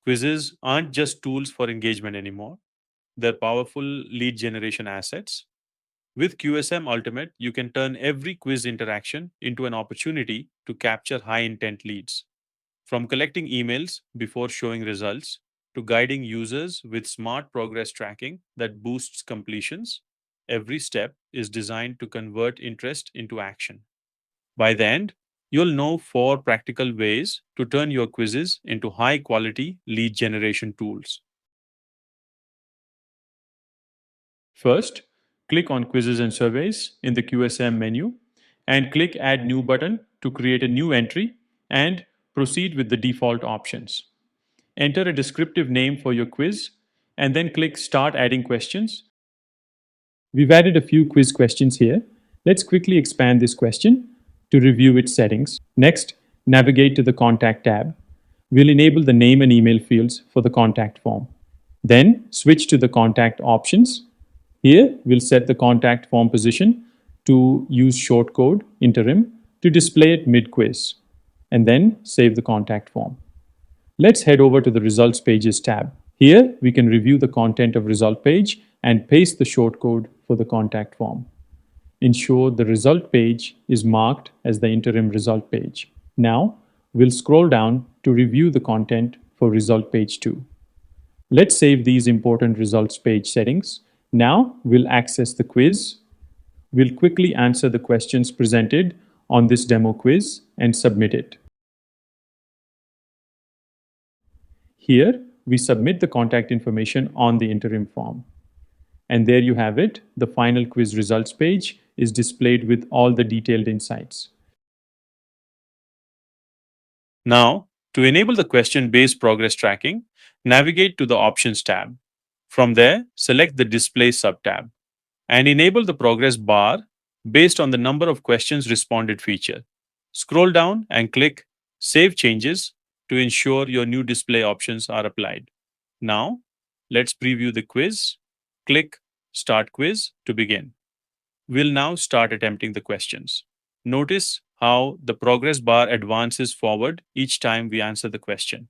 Quizzes aren't just tools for engagement anymore, they're powerful lead generation assets. With QSM Ultimate, you can turn every quiz interaction into an opportunity to capture high intent leads. From collecting emails before showing results to guiding users with smart progress tracking that boosts completions, every step is designed to convert interest into action. By the end, you'll know four practical ways to turn your quizzes into high quality lead generation tools. First, click on Quizzes and Surveys in the QSM menu and click Add New button to create a new entry and proceed with the default options. Enter a descriptive name for your quiz and then click Start Adding Questions. We've added a few quiz questions here. Let's quickly expand this question to review its settings. Next, navigate to the Contact tab. We'll enable the name and email fields for the contact form. Then switch to the Contact options. Here, we'll set the contact form position to use shortcode interim to display it mid-quiz, and then save the contact form. Let's head over to the Results Pages tab. Here, we can review the content of result page and paste the shortcode for the contact form. Ensure the result page is marked as the interim result page. Now, we'll scroll down to review the content for result page 2. Let's save these important results page settings. Now, we'll access the quiz. We'll quickly answer the questions presented on this demo quiz and submit it. Here, we submit the contact information on the interim form. And there you have it. The final quiz results page is displayed with all the detailed insights. Now, to enable the question-based progress tracking, navigate to the Options tab. From there, select the Display sub-tab and enable the progress bar based on the number of questions responded feature. Scroll down and click Save Changes to ensure your new display options are applied. Now, let's preview the quiz. Click Start Quiz to begin. We'll now start attempting the questions. Notice how the progress bar advances forward each time we answer the question.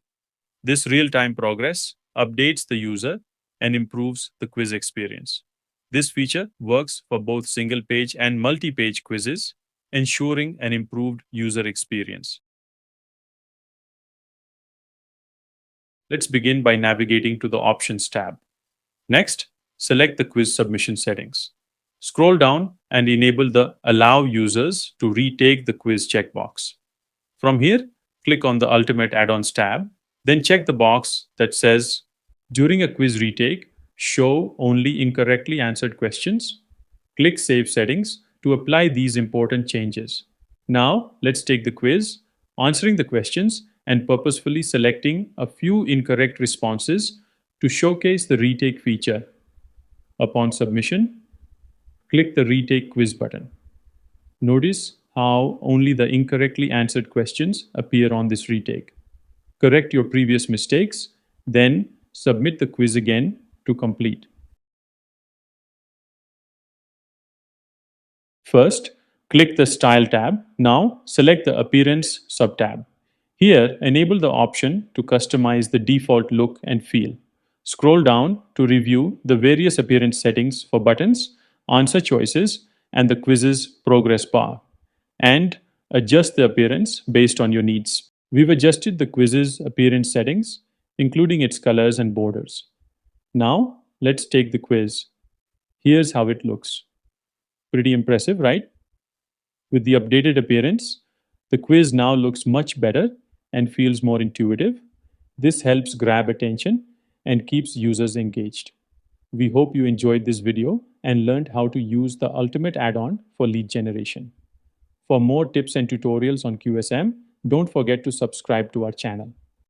This real-time progress updates the user and improves the quiz experience. This feature works for both single-page and multi-page quizzes, ensuring an improved user experience. Let's begin by navigating to the Options tab. Next, select the quiz submission settings. Scroll down and enable the Allow Users to Retake the Quiz checkbox. From here, click on the Ultimate Add-ons tab, then check the box that says, During a quiz retake, show only incorrectly answered questions. Click Save Settings to apply these important changes. Now, let's take the quiz, answering the questions and purposefully selecting a few incorrect responses to showcase the retake feature. Upon submission, click the Retake Quiz button. Notice how only the incorrectly answered questions appear on this retake. Correct your previous mistakes, then submit the quiz again to complete. First, click the Style tab. Now, select the Appearance sub-tab. Here, enable the option to customize the default look and feel. Scroll down to review the various appearance settings for buttons, answer choices, and the quiz's progress bar, and adjust the appearance based on your needs. We've adjusted the quiz's appearance settings, including its colors and borders. Now, let's take the quiz. Here's how it looks. Pretty impressive, right? With the updated appearance, the quiz now looks much better and feels more intuitive. This helps grab attention and keeps users engaged. We hope you enjoyed this video and learned how to use the ultimate add-on for lead generation. For more tips and tutorials on QSM, don't forget to subscribe to our channel.